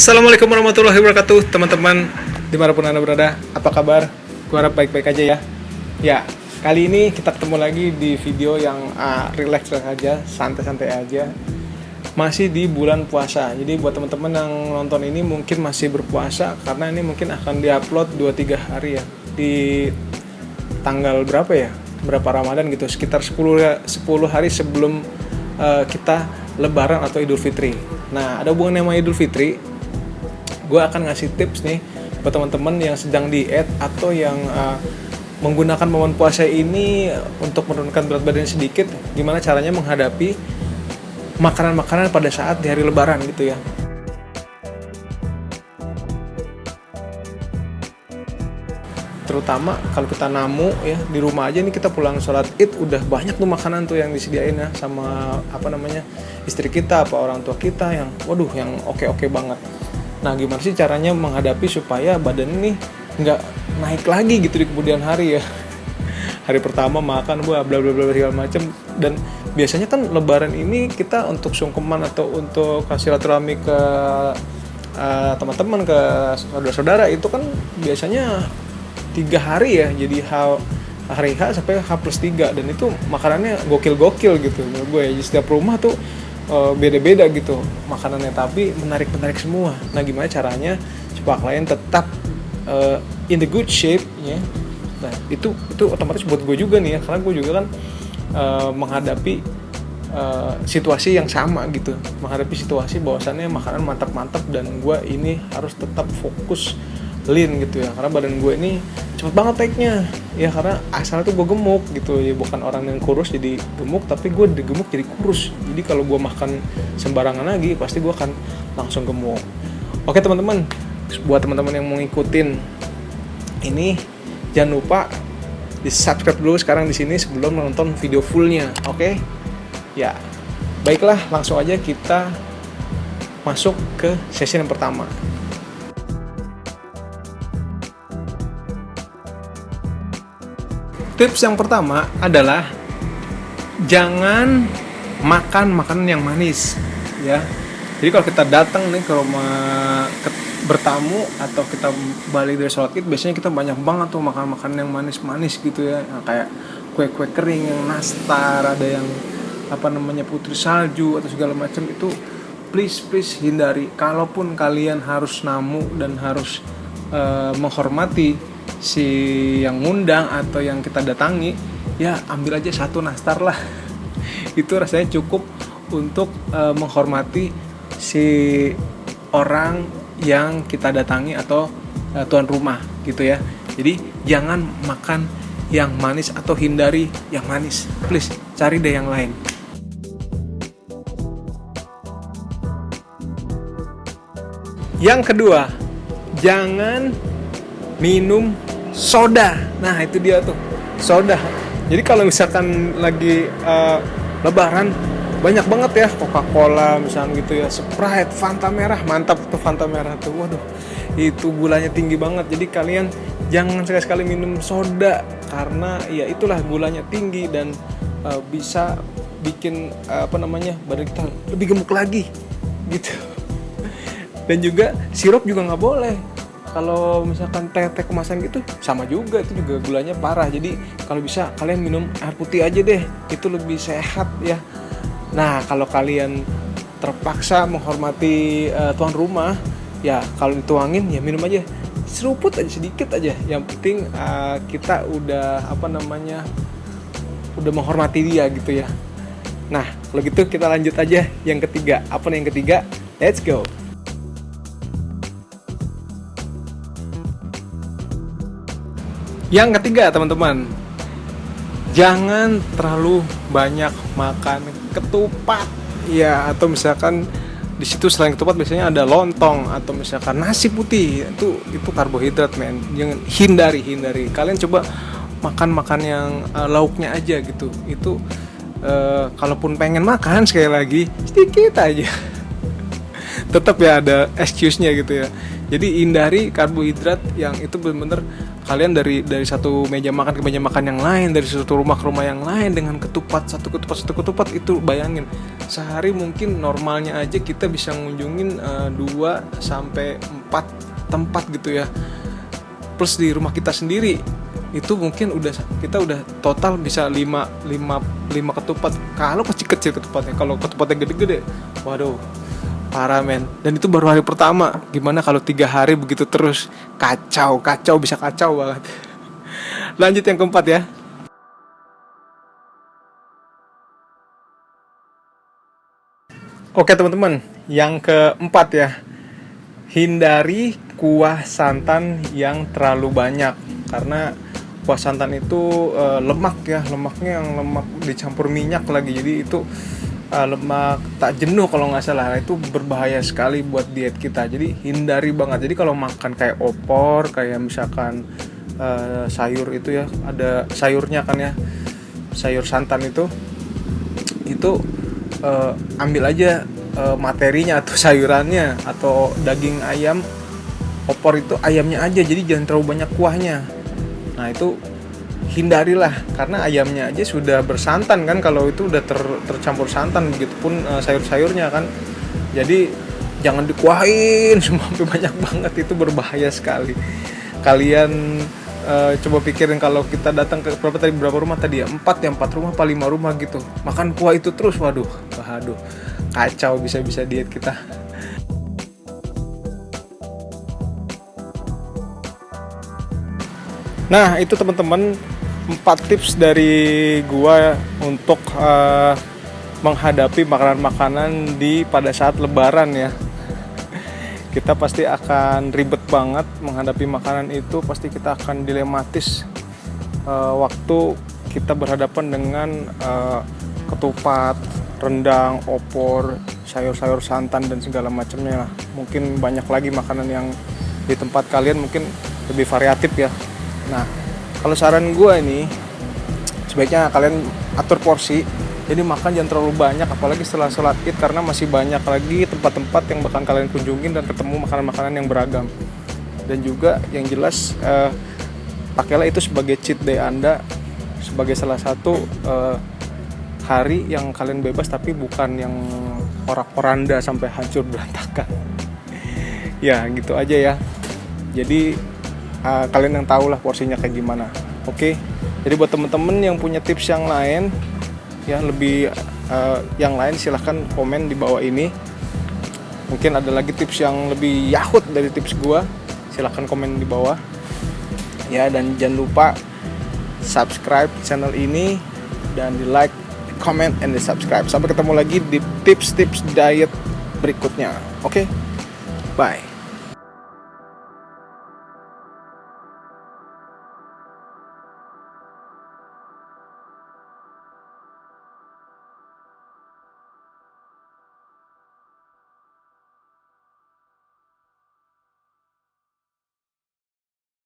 Assalamualaikum warahmatullahi wabarakatuh, teman-teman dimanapun Anda berada. Apa kabar? Gua harap baik-baik aja ya. Ya, kali ini kita ketemu lagi di video yang relax aja, santai-santai aja. Masih di bulan puasa. Jadi buat teman-teman yang nonton ini mungkin masih berpuasa, karena ini mungkin akan diupload 2-3 hari ya. Di tanggal berapa ya? Berapa Ramadan gitu, sekitar 10 hari sebelum kita Lebaran atau Idul Fitri. Nah, ada hubungannya sama Idul Fitri. Gue akan ngasih tips nih buat teman-teman yang sedang diet atau yang menggunakan momen puasa ini untuk menurunkan berat badan sedikit. Gimana caranya menghadapi makanan-makanan pada saat di hari Lebaran gitu ya. Terutama kalau kita namu ya di rumah aja nih, kita pulang sholat id udah banyak tuh makanan tuh yang disediain ya sama istri kita apa orang tua kita yang yang oke banget. Nah, gimana sih caranya menghadapi supaya badan ini nggak naik lagi gitu di kemudian hari ya. Hari pertama makan bla bla bla segala macam, dan biasanya kan Lebaran ini kita untuk sungkeman atau untuk silaturahmi ke teman-teman, ke saudara-saudara itu kan biasanya 3 hari ya, jadi hari H sampai H+3, dan itu makanannya gokil-gokil gitu menurut gue ya. Setiap rumah tuh beda-beda gitu makanannya, tapi menarik semua. Nah, gimana caranya supaya klien tetap in the good shape ya. Nah, itu otomatis buat gue juga nih ya, karena gue juga kan menghadapi situasi yang sama gitu, menghadapi situasi bahwasannya makanan mantap-mantap dan gue ini harus tetap fokus lean gitu ya, karena badan gue ini cepet banget naiknya ya, karena asalnya tuh gue gemuk gitu ya, bukan orang yang kurus jadi gemuk, tapi gue digemuk jadi kurus. Jadi kalau gue makan sembarangan lagi pasti gue akan langsung gemuk. Oke teman-teman, buat teman-teman yang mau ngikutin ini jangan lupa di subscribe dulu sekarang di sini sebelum menonton video fullnya. Oke ya, baiklah, langsung aja kita masuk ke sesi yang pertama. Tips yang pertama adalah jangan makan makanan yang manis ya. Jadi kalau kita datang nih ke rumah bertamu atau kita balik dari sholat id, biasanya kita banyak banget tuh makan makanan yang manis-manis gitu ya. Nah, kayak kue-kue kering yang nastar, ada yang putri salju atau segala macam. Itu please hindari. Kalaupun kalian harus namu dan harus menghormati si yang ngundang atau yang kita datangi, ya ambil aja 1 nastar lah. Itu rasanya cukup untuk menghormati si orang yang kita datangi atau tuan rumah gitu ya. Jadi jangan makan yang manis atau hindari yang manis, please cari deh yang lain. Yang kedua, jangan minum soda. Nah, itu dia tuh, soda. Jadi kalau misalkan lagi Lebaran, banyak banget ya Coca-Cola misalnya gitu ya, Sprite, Fanta merah, mantap tuh Fanta merah tuh. Waduh, itu gulanya tinggi banget. Jadi kalian jangan sekali-sekali minum soda, karena ya itulah gulanya tinggi dan bisa bikin badan kita lebih gemuk lagi gitu. Dan juga sirup juga nggak boleh. Kalau misalkan teh kemasan gitu sama juga, itu juga gulanya parah. Jadi kalau bisa kalian minum air putih aja deh, itu lebih sehat ya. Nah, kalau kalian terpaksa menghormati tuan rumah, ya kalau dituangin ya minum aja seruput aja, sedikit aja. Yang penting kita udah udah menghormati dia gitu ya. Nah, kalau gitu kita lanjut aja yang ketiga. Apa nih yang ketiga? Let's go. Yang ketiga teman-teman, jangan terlalu banyak makan ketupat ya, atau misalkan di situ selain ketupat biasanya ada lontong atau misalkan nasi putih. Itu karbohidrat men. Jangan, hindari. Kalian coba makan yang lauknya aja gitu. Itu kalaupun pengen makan sekali lagi sedikit aja. tetap ya ada excuse-nya gitu ya. Jadi hindari karbohidrat yang itu benar-benar kalian dari satu meja makan ke meja makan yang lain, dari satu rumah ke rumah yang lain dengan satu ketupat itu bayangin sehari mungkin normalnya aja kita bisa ngunjungin 2 sampai 4 tempat gitu ya. Plus di rumah kita sendiri itu mungkin kita udah total bisa 5 ketupat kalau kecil ketupatnya. Kalau ketupatnya gede-gede, waduh parah men. Dan itu baru hari pertama. Gimana kalau 3 hari begitu terus? Kacau, bisa kacau banget. Lanjut yang keempat ya. Oke teman-teman, yang keempat ya. Hindari kuah santan yang terlalu banyak. Karena kuah santan itu lemak ya. Lemaknya yang lemak dicampur minyak lagi. Jadi itu lemak tak jenuh kalau nggak salah. Itu berbahaya sekali buat diet kita. Jadi hindari banget. Jadi kalau makan kayak opor, kayak misalkan sayur itu ya, ada sayurnya kan ya, sayur santan itu ambil aja materinya atau sayurannya, atau daging ayam opor itu ayamnya aja, jadi jangan terlalu banyak kuahnya. Nah itu hindarilah, karena ayamnya aja sudah bersantan kan, kalau itu udah tercampur santan, begitupun sayur-sayurnya kan. Jadi jangan dikuahin semua sampai banyak banget, itu berbahaya sekali. Kalian coba pikirin kalau kita datang ke berapa rumah tadi ya, 4 rumah apa 5 rumah gitu, makan kuah itu terus, waduh kacau, bisa diet kita. Nah itu teman-teman 4 tips dari gua untuk menghadapi makanan-makanan pada saat lebaran ya. Kita pasti akan ribet banget menghadapi makanan itu, pasti kita akan dilematis waktu kita berhadapan dengan ketupat, rendang, opor, sayur-sayur santan dan segala macamnya. Mungkin banyak lagi makanan yang di tempat kalian mungkin lebih variatif ya. Nah, kalau saran gue ini sebaiknya kalian atur porsi. Jadi makan jangan terlalu banyak, apalagi setelah sholat Id, karena masih banyak lagi tempat-tempat yang bakal kalian kunjungin dan ketemu makanan-makanan yang beragam. Dan juga yang jelas pakailah itu sebagai cheat day Anda, sebagai salah satu hari yang kalian bebas, tapi bukan yang porak-poranda sampai hancur berantakan. Ya gitu aja ya. Jadi kalian yang tahu lah porsinya kayak gimana. Oke. Jadi buat temen-temen yang punya tips yang lain ya, lebih yang lain silahkan komen di bawah ini. Mungkin ada lagi tips yang lebih yahut dari tips gua, silahkan komen di bawah ya. Dan jangan lupa subscribe channel ini, dan di like, comment, and di subscribe. Sampai ketemu lagi di tips-tips diet berikutnya. Oke, bye.